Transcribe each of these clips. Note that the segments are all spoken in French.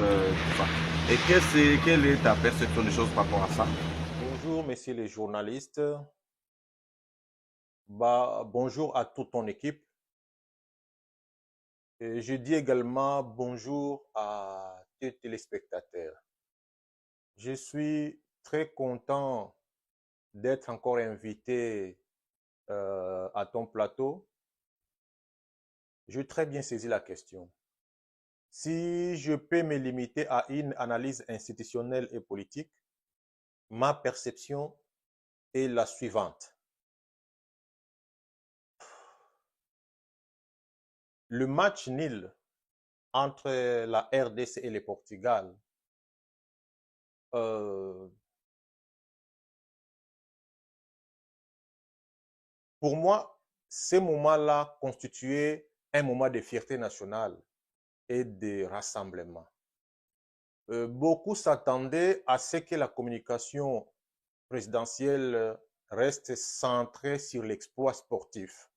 tout ça. Et quelle est ta perception des choses par rapport à ça? Bonjour, messieurs les journalistes. Bonjour à toute ton équipe. Et je dis également bonjour à tes téléspectateurs. Je suis très content d'être encore invité à ton plateau. J'ai très bien saisi la question. Si je peux me limiter à une analyse institutionnelle et politique, ma perception est la suivante. Le match nul entre la RDC et le Portugal euh, pour moi, ce moment-là constituait un moment de fierté nationale et de rassemblement. Beaucoup s'attendaient à ce que la communication présidentielle reste centrée sur l'exploit sportif,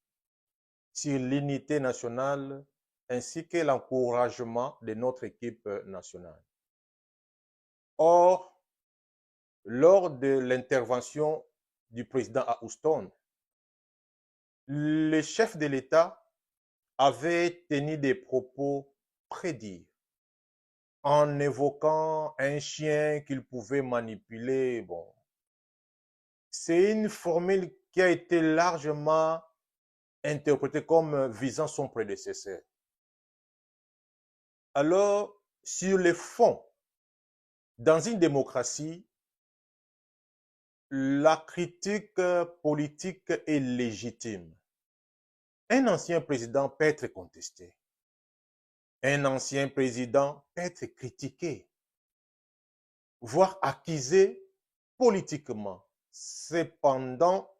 sur l'unité nationale ainsi que l'encouragement de notre équipe nationale. Or, lors de l'intervention du président à Houston, le chef de l'État avait tenu des propos prédits en évoquant un chien qu'il pouvait manipuler. Bon, c'est une formule qui a été largement interprétée comme visant son prédécesseur. Alors, sur le fond, dans une démocratie, la critique politique est légitime. Un ancien président peut être contesté. Un ancien président peut être critiqué, voire accusé politiquement. Cependant,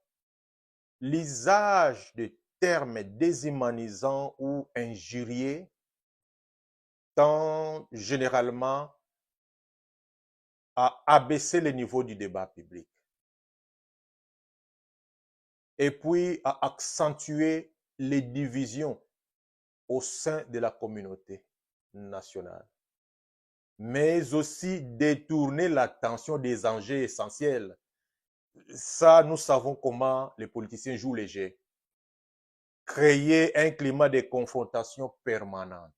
l'usage de termes déshumanisants ou injuriés tend généralement à abaisser le niveau du débat public et puis à accentuer les divisions au sein de la communauté nationale, mais aussi détourner l'attention des enjeux essentiels. Ça, nous savons comment les politiciens jouent les jeux. Créer un climat de confrontation permanente.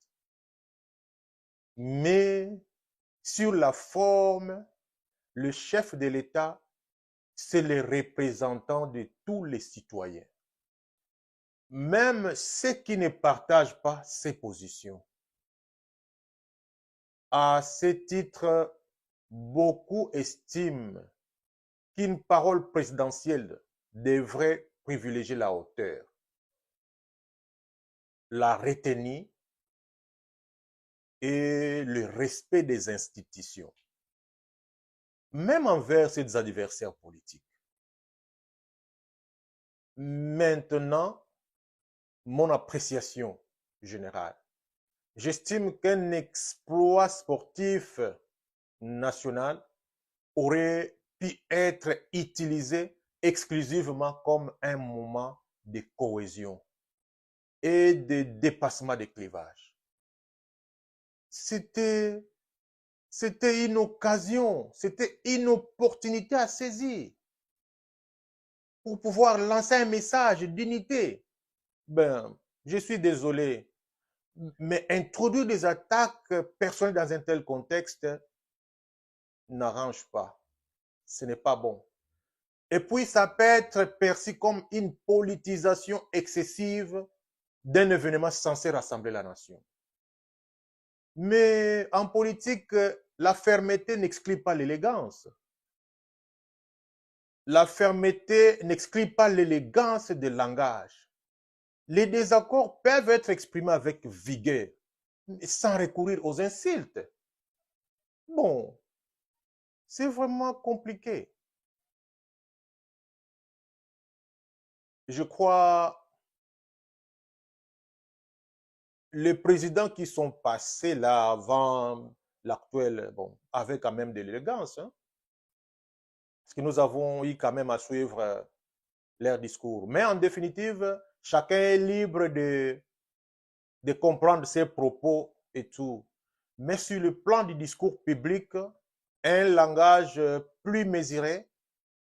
Mais sur la forme, le chef de l'État, c'est le représentant de tous les citoyens. Même ceux qui ne partagent pas ses positions. À ce titre, beaucoup estiment qu'une parole présidentielle devrait privilégier la hauteur, la retenue et le respect des institutions, même envers ses adversaires politiques. Maintenant, mon appréciation générale. J'estime qu'un exploit sportif national aurait pu être utilisé exclusivement comme un moment de cohésion et de dépassement des clivages. C'était une occasion, c'était une opportunité à saisir pour pouvoir lancer un message d'unité. Ben, je suis désolé, mais introduire des attaques personnelles dans un tel contexte n'arrange pas. Ce n'est pas bon. Et puis, ça peut être perçu comme une politisation excessive d'un événement censé rassembler la nation. Mais en politique, la fermeté n'exclut pas l'élégance. La fermeté n'exclut pas l'élégance du langage. Les désaccords peuvent être exprimés avec vigueur, sans recourir aux insultes. Bon, c'est vraiment compliqué. Je crois les présidents qui sont passés là avant l'actuel, bon, avaient quand même de l'élégance, hein, parce que nous avons eu quand même à suivre leur discours. Mais en définitive, chacun est libre de comprendre ses propos et tout. Mais sur le plan du discours public, un langage plus mesuré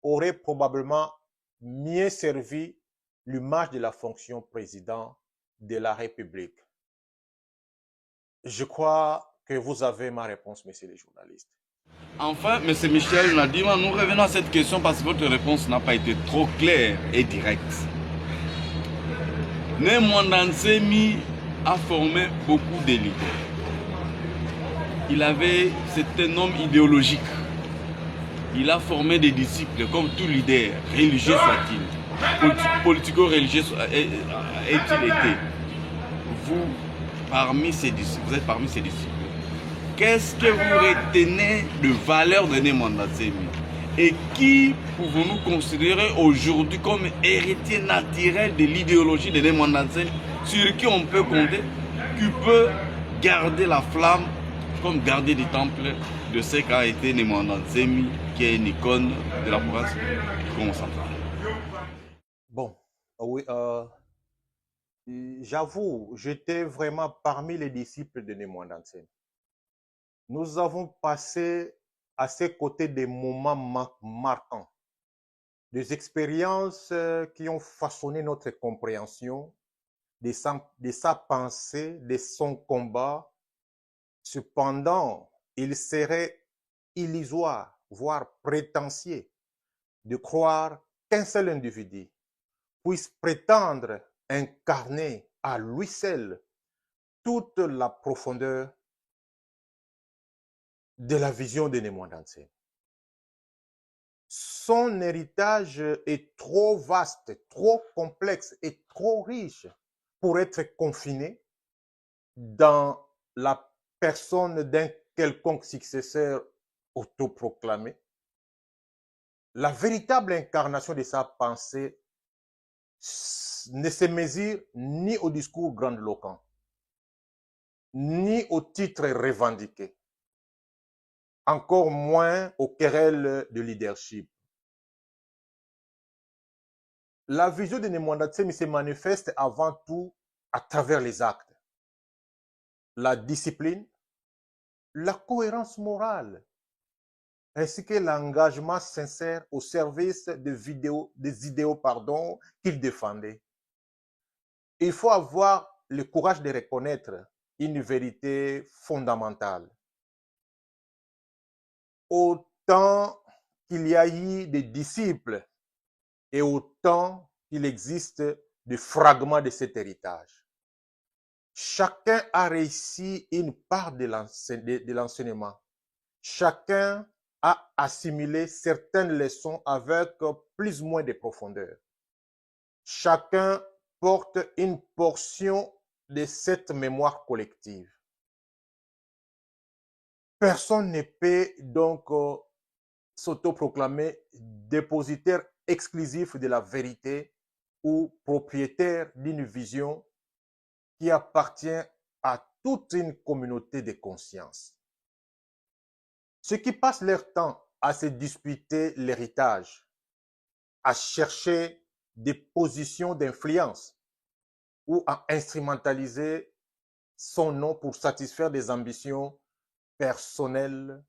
aurait probablement mieux servi l'image de la fonction président de la République. Je crois que vous avez ma réponse, messieurs les journalistes. Enfin, M. Michel Nadima, nous revenons à cette question parce que votre réponse n'a pas été trop claire et directe. Né Mwanda Nsemi a formé beaucoup de leaders. C'est un homme idéologique. Il a formé des disciples comme tout leader, religieux soit-il, politico-religieux est-il été. Vous êtes parmi ces disciples. Qu'est-ce que vous retenez de valeur de Né Mwanda Nsemi? Et qui pouvons-nous considérer aujourd'hui comme héritier naturel de l'idéologie de Né Mwanda Nsemi, sur qui on peut compter, qui peut garder la flamme comme gardien du temple de ce qu'a été Né Mwanda Nsemi, qui est une icône de la province du Congo central? Bon, oui, j'avoue, j'étais vraiment parmi les disciples de Né Mwanda Nsemi. Nous avons passé à ses côtés des moments marquants, des expériences qui ont façonné notre compréhension de sa pensée, de son combat. Cependant, il serait illusoire, voire prétentieux, de croire qu'un seul individu puisse prétendre incarner à lui seul toute la profondeur de la vision de Né Mwanda Nsemi. Son héritage est trop vaste, trop complexe et trop riche pour être confiné dans la personne d'un quelconque successeur autoproclamé. La véritable incarnation de sa pensée ne se mesure ni au discours grandiloquent, ni au titre revendiqué, encore moins aux querelles de leadership. La vision de Né Mwanda Nsemi se manifeste avant tout à travers les actes, la discipline, la cohérence morale, ainsi que l'engagement sincère au service des idéaux qu'il défendait. Il faut avoir le courage de reconnaître une vérité fondamentale. Autant qu'il y a eu des disciples et autant qu'il existe des fragments de cet héritage. Chacun a réussi une part de l'enseignement. Chacun a assimilé certaines leçons avec plus ou moins de profondeur. Chacun porte une portion de cette mémoire collective. Personne ne peut donc s'autoproclamer dépositaire exclusif de la vérité ou propriétaire d'une vision qui appartient à toute une communauté de conscience. Ceux qui passent leur temps à se disputer l'héritage, à chercher des positions d'influence ou à instrumentaliser son nom pour satisfaire des ambitions personnelles,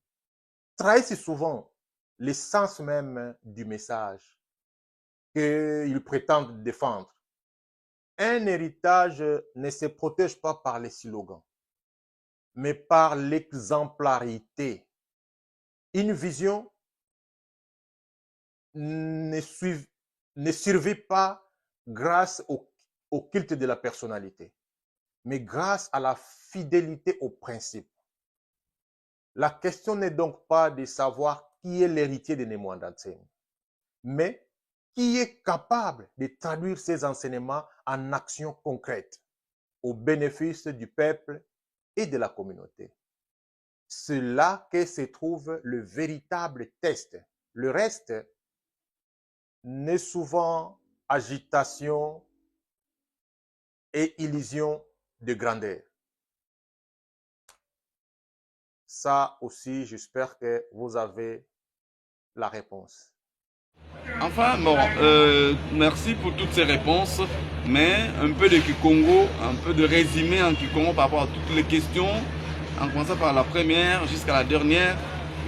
trahissent souvent l'essence même du message qu'ils prétendent défendre. Un héritage ne se protège pas par les slogans, mais par l'exemplarité. Une vision ne survit pas grâce au culte de la personnalité, mais grâce à la fidélité aux principes. La question n'est donc pas de savoir qui est l'héritier de Né Mwanda Nsemi, mais qui est capable de traduire ces enseignements en actions concrètes au bénéfice du peuple et de la communauté. C'est là que se trouve le véritable test. Le reste n'est souvent agitation et illusion de grandeur. Ça aussi, j'espère que vous avez la réponse. Enfin, bon, merci pour toutes ces réponses, mais un peu de Kikongo, un peu de résumé en Kikongo par rapport à toutes les questions en commençant par la première jusqu'à la dernière.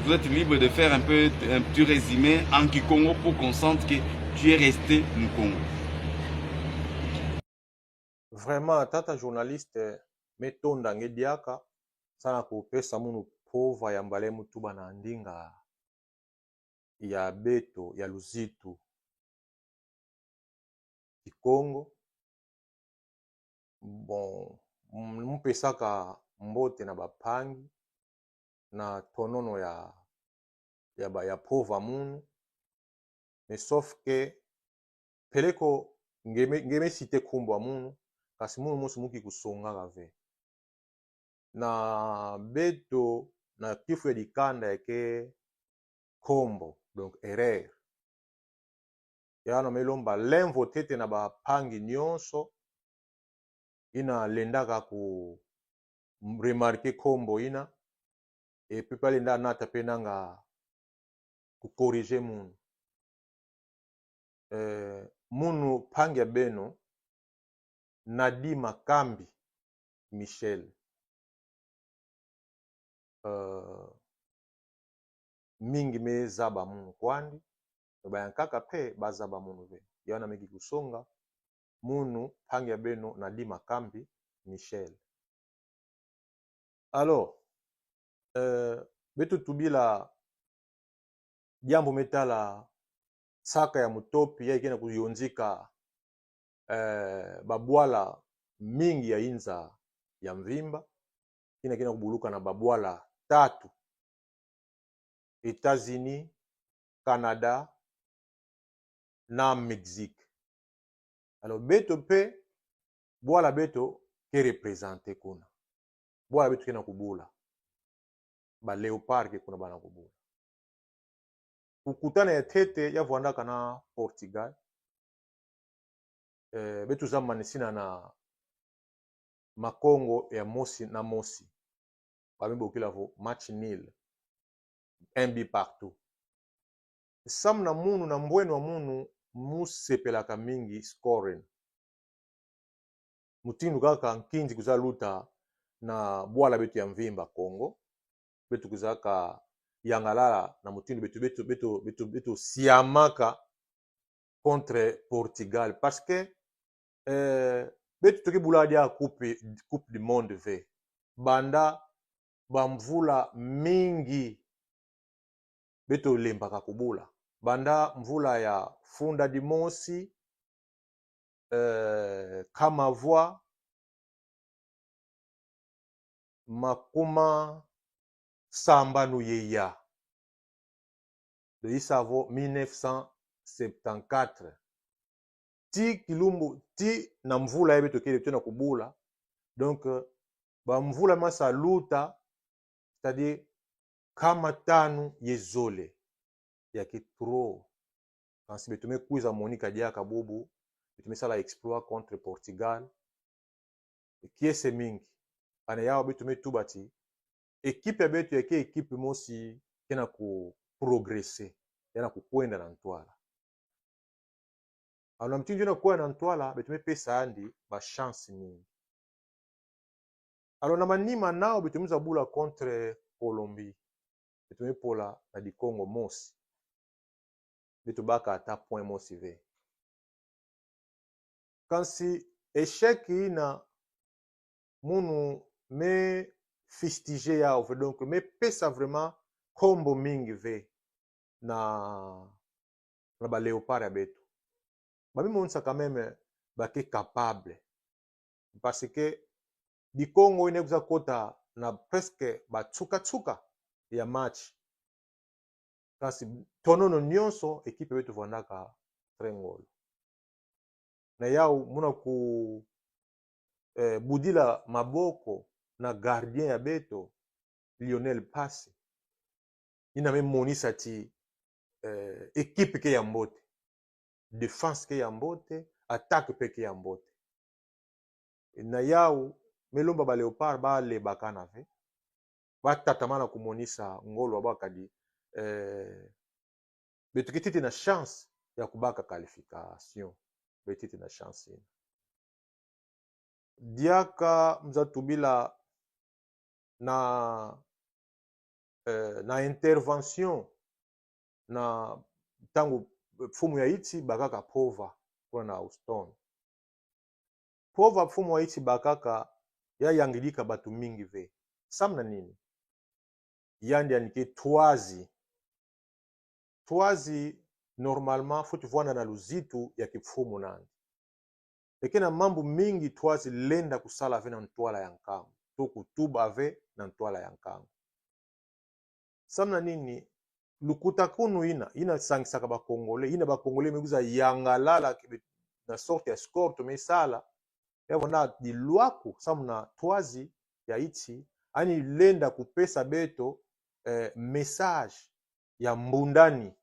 Vous êtes libre de faire un petit résumé en Kikongo pour qu'on sente que tu es resté au Congo. Vraiment, tata journaliste, metonda ngediaka, sana kupesa munu pova ya mbale mutuba na ndinga ya beto ya luzitu Kikongo. Bon, mupesaka mbote na bapangi na tonono ya pova munu, mais sauf que peleko ngeme site kumbwa munu kasi munu musu muki kusongaka ve na beto na kifu ya dikanda yake kombo, donc erreur yana melomba lemvo tete na bapangi nyonso ina lendaka ku remarquer kombo ina et puis palenda nata pe nanga ku corriger munu. Munu pangi ya beno Nadi Makambi Michel, mingi me zaba munu kwandi bayankaka pe bazaba munu ve yana meki kusonga munu pangi ya beno Nadi Makambi Michel. Alors betu tubila jambo metala saka ya mutopi ya ikena kuyonzika babwala mingi ya inza ya mvimba kina kubuluka na babwala tatu: États-Unis, Canada na Mexique. Alors beto pe bwala beto ke represente kuna bwala beto kena kubula ba leopard ke kuna bana kubula kukutana ya tete ya vuandaka na Portugal. Betu zamani sina na makongo ya mosi na mosi bamibokila vo match nil 1 partout. Sam na munu na mbwenu wa munu musepelaka mingi scoring mutindu kaka nkinzi kuza luta na bwala betu ya mvimba Congo betu kuzaka yangalala na mutindu betu siamaka contre Portugal parce que betu toki buladi ya coupe du monde ve banda bamvula mingi beto lembaka kubula banda mvula ya funda dimosi kama voix makuma sambanu yeya de isavo 1974 ti kilumbu ti na mvula ya beto kele tena kubula. Donc bamvula masa luta c'est-à-dire kama tanu yezole ya kitro kansi betume kuiza Monica Diaka bobu betume sala exploit contre Portugal kiese mingi ana yao betume tubati ekipe ya betu yake ekipe mosi kena ku progresser yana kukwenda na ntwala ana mtinjo na kuwa na ntwala betume pesa andi ba chance mingi. Alors na manima nao betume zabula contre Colombie betume pola na di Congo mosi betu baka ata point mosi ve kansi échec ina munu me fistige yao ve donc me pesa vraiment kombo mingi ve na ba léopard ya betu bami monisa quand même bake capable parce que di Congo ine kuza kota na presque ba tsuka ya match kasi tonono nyonso ekipe betu vandaka trengolo na yao muna ku budila maboko na gardien ya beto Lionel Pasi ina me monisa ti ekipe ke ya mbote défense ke ya mbote attaque pe ke ya mbote na yao melomba ba léopard ba lebaka na ve batatamana kumonisa ngolo abakadi betu kititi na chance ya kubaka qualification betiti na chance ina diaka mza tubila na na intervention na tango mfumu ya iti bakaka pova kuna na Houston. Pova mfumu wa iti bakaka ya yangilika batu mingi ve. Samna nini? Yandi anike twazi. Twazi normalement faut tuvuana na luzitu ya kipfumu nani. Ekena mambo mingi twazi lenda kusala ve na ntwala ya nkangu. Toku tuba ve na ntwala ya nkangu. Samna nini? Lukuta kunu ina sangisaka ba Congolais, ina ba Congolais mebuza yangalala na sorte ya escorte mesala. Yabona di luaku samna twazi ya iti ani lenda kupesa beto message ya mbundani,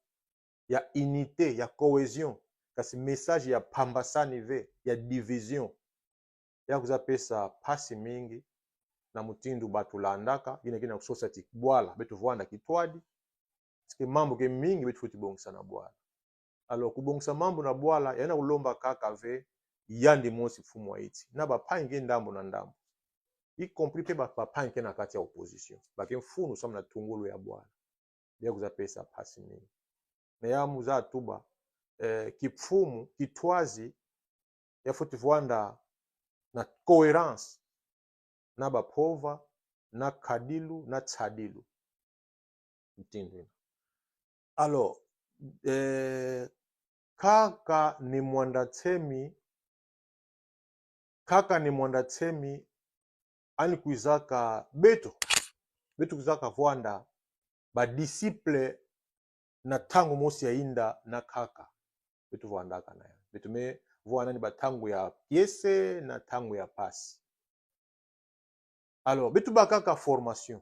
ya unité, ya cohésion, kasi message ya pambasani ve, ya division. Ya kuzapesa pasi mingi na mutindu batu landaka, kina kusosa tikbwala, betu vuanda kitwadi, sike mambo ke mingi betu futi bongisa na bwala. Alors kubongisa mambo na bwala, yana ulomba kaka ve, yandi mosi fumu wa iti. Na bapange ndambo na ndambo. Y compris pe bapange na kati ya opposition. Bake mfunu samna tungulu ya bwala. Ya kuzapesa pasi mingi. Na ya muza tuba, kipfumu, kitwazi, ya futi vuanda na cohérence. Na bapova, na kadilu, na tsadilu. Mtindu. Alors, kaka ni mwandatemi ani kuizaka beto kuzaka vuanda ba disciple na tangu mosi ya inda na kaka beto vuandaka na ya beto me vuanda ni ba tangu ya piese na tangu ya pasi. Alors beto bakaka formation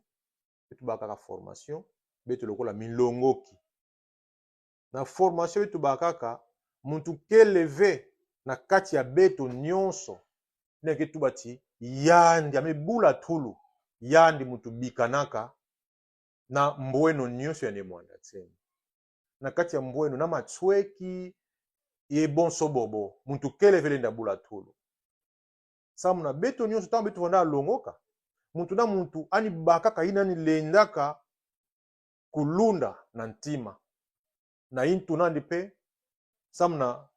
beto lokola milongoki na formation beto bakaka muntu keleve na kati ya beto nyonso neke tubati yandi amebula tulu yandi mutu bikanaka na mbweno nyonso ya ne mwanda tsemi na kati ya mbweno na matsweki ye bonso bobo muntu keleve lenda bula tulu samu na beto nyonso tango beto vanda longoka muntu na muntu ani bakaka inani lendaka kulunda na ntima na intu nandi pe samu na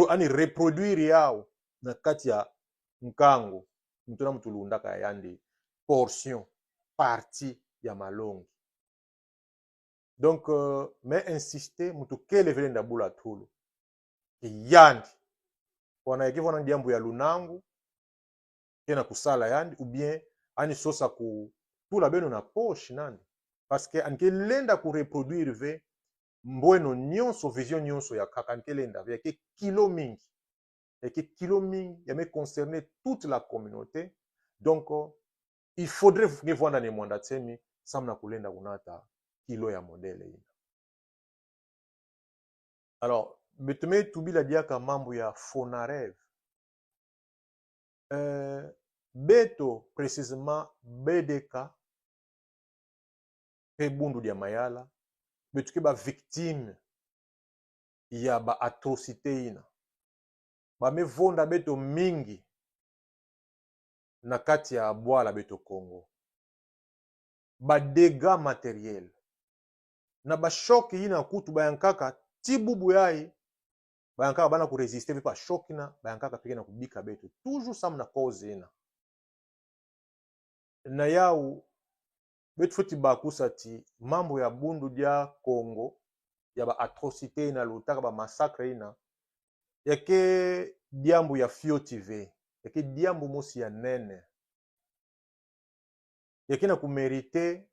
ani reproduire yao na kati ya nkango muntu na muntu lundaka yandi portion partie ya malongi. Donc me insister mutu kele vile ndabula tulu yandi wana yake wana ndiambu ya lunangu kena kusala yandi ou bien ani sosa ku tula beno na poche nandi parce que anke lenda ku reproduire ve mbweno nyonso vision nyonso ya kaka anke lenda ve yake kilo mingi ya me concerner toute la communauté. Donc il faudrait que voir dans les mandats tsemi samna kulenda kunata kilo ya modele ina. Alors betume tubila diaka mambo ya Fonarev beto précisément BDK pe bundu dia mayala betuke ba victime ya ba atrocité ina ba me vonda beto mingi na kati ya bwala beto Congo ba dégâts matériels na ba choc ina kutu bayankaka tibubu yai bayankaka bana ku résister pa choc na bayankaka peke na kubika beto toujours sam na cause ina na yau beto foti bakusa ti mambo ya bundu dia Congo ya ba atrocité ina lutaka ba massacre ina yake diambu ya Fio TV yake diambu mosi ya nene yake na kumérité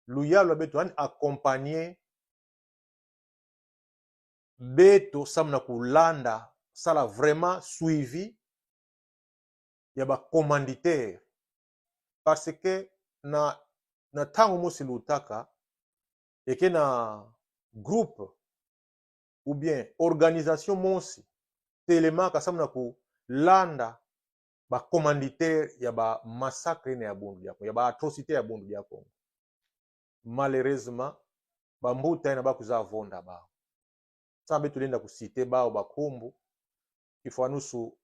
luyalo beto ani accompagner beto samna kulanda sala vraiment suivi ya ba commanditaire parce que na tango mosi lutaka yake na groupe ou bien organisation mosi telemaka samna kulanda ba commanditaire ya ba massacre na ya bundu ya Congo ya ba atrocité ya bundu ya Congo. Malheureusement ba mbuta ina ba kuza vonda ba sambe tulenda kusite bao bakumbu kifanusu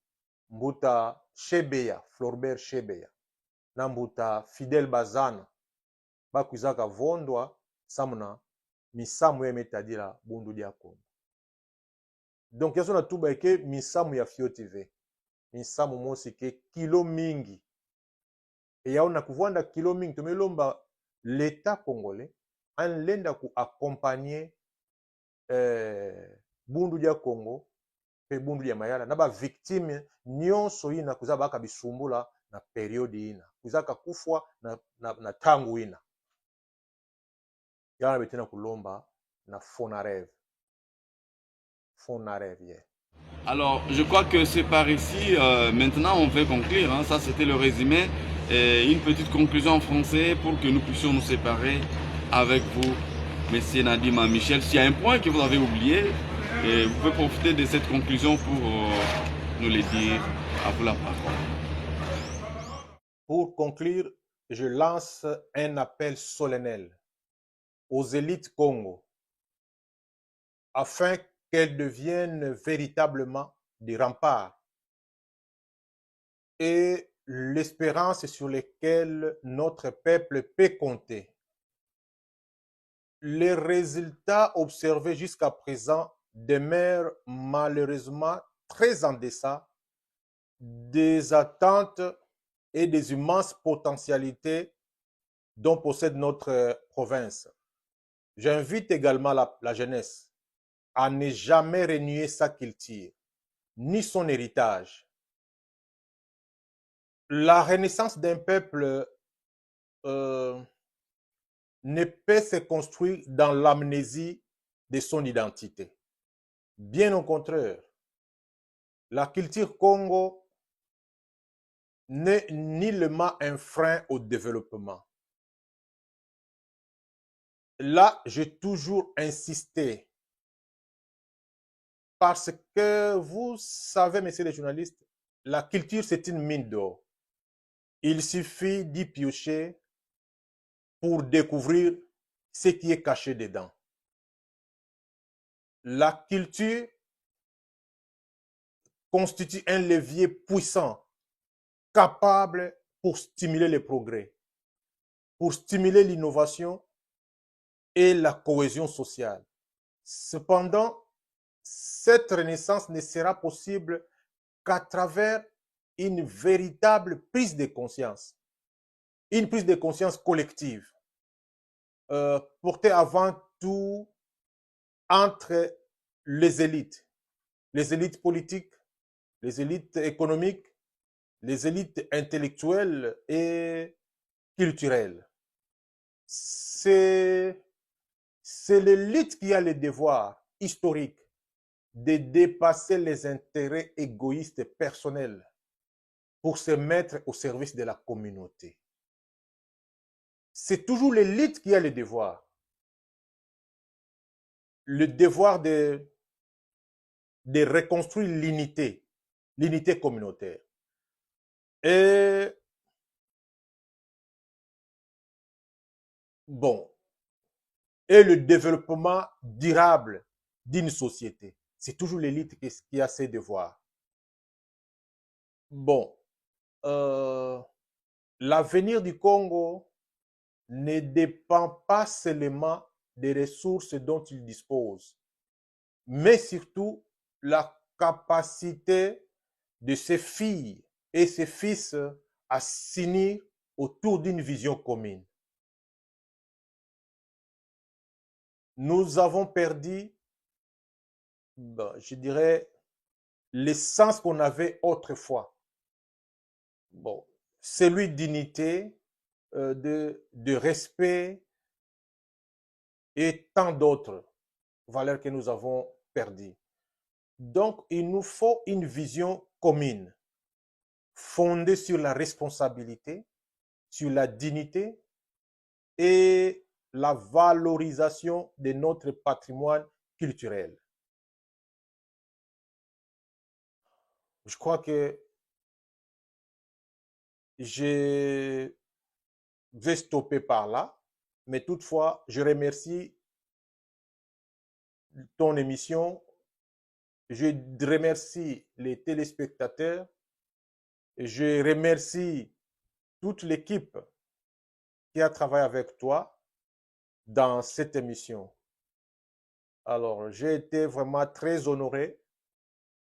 mbuta Shebeya Floribert Shebeya na mbuta Fidel Bazana bakwizaka vondwa samuna misamu ya metadila bundu dia Kongo. Donc yaso na tuba eke misamu ya Fio TV misamu mosi ke kilo mingi e yao na kuvwanda kilo mingi tomelomba l'état congolais anlenda ku accompagner bundu dia Kongo pe bundu dia mayala na ba victime nyonso ina kuza baka bisumbula na periode ina kuzaka kufwa na tangu ina yana betena kulomba na Fonareve yeah. Alors, je crois que c'est par ici, maintenant on peut conclure, hein. Ça c'était le résumé, et une petite conclusion en français pour que nous puissions nous séparer avec vous, Monsieur Nadim Michel. S'il y a un point que vous avez oublié, vous pouvez profiter de cette conclusion pour nous le dire. À vous la parole. Pour conclure, je lance un appel solennel aux élites Congo afin qu'elles deviennent véritablement des remparts et l'espérance sur lesquelles notre peuple peut compter. Les résultats observés jusqu'à présent demeurent malheureusement très en deçà des attentes et des immenses potentialités dont possède notre province. J'invite également la jeunesse à ne jamais renier sa culture, ni son héritage. La renaissance d'un peuple ne peut se construire dans l'amnésie de son identité. Bien au contraire, la culture Congo n'est nullement un frein au développement. Là, j'ai toujours insisté parce que vous savez, messieurs les journalistes, la culture, c'est une mine d'or. Il suffit d'y piocher pour découvrir ce qui est caché dedans. La culture constitue un levier puissant, capable pour stimuler les progrès, pour stimuler l'innovation et la cohésion sociale. Cependant, cette renaissance ne sera possible qu'à travers une véritable prise de conscience, une prise de conscience collective, portée avant tout entre les élites politiques, les élites économiques, les élites intellectuelles et culturelles. C'est l'élite qui a le devoir historique de dépasser les intérêts égoïstes personnels pour se mettre au service de la communauté. C'est toujours l'élite qui a le devoir de reconstruire l'unité communautaire. Et bon, et le développement durable d'une société. C'est toujours l'élite qui a ses devoirs. Bon, l'avenir du Congo ne dépend pas seulement des ressources dont il dispose, mais surtout la capacité de ses filles et ses fils à s'unir autour d'une vision commune. Nous avons perdu, je dirais, l'essence qu'on avait autrefois. Bon, celui d'unité, de respect et tant d'autres valeurs que nous avons perdues. Donc, il nous faut une vision commune, fondée sur la responsabilité, sur la dignité et la valorisation de notre patrimoine culturel. Je crois que je vais stopper par là, mais toutefois, je remercie ton émission, je remercie les téléspectateurs, je remercie toute l'équipe qui a travaillé avec toi dans cette émission. Alors, j'ai été vraiment très honoré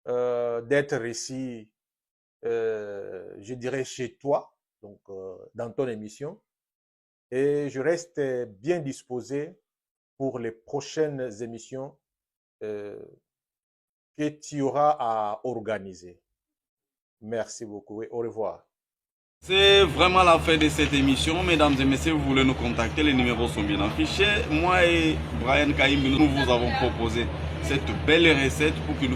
d'être ici, je dirais, chez toi, donc dans ton émission. Et je reste bien disposé pour les prochaines émissions que tu auras à organiser. Merci beaucoup et au revoir. C'est vraiment la fin de cette émission. Mesdames et messieurs, vous voulez nous contacter, les numéros sont bien affichés. Moi et Brian Kaim, nous vous avons proposé cette belle recette pour que nous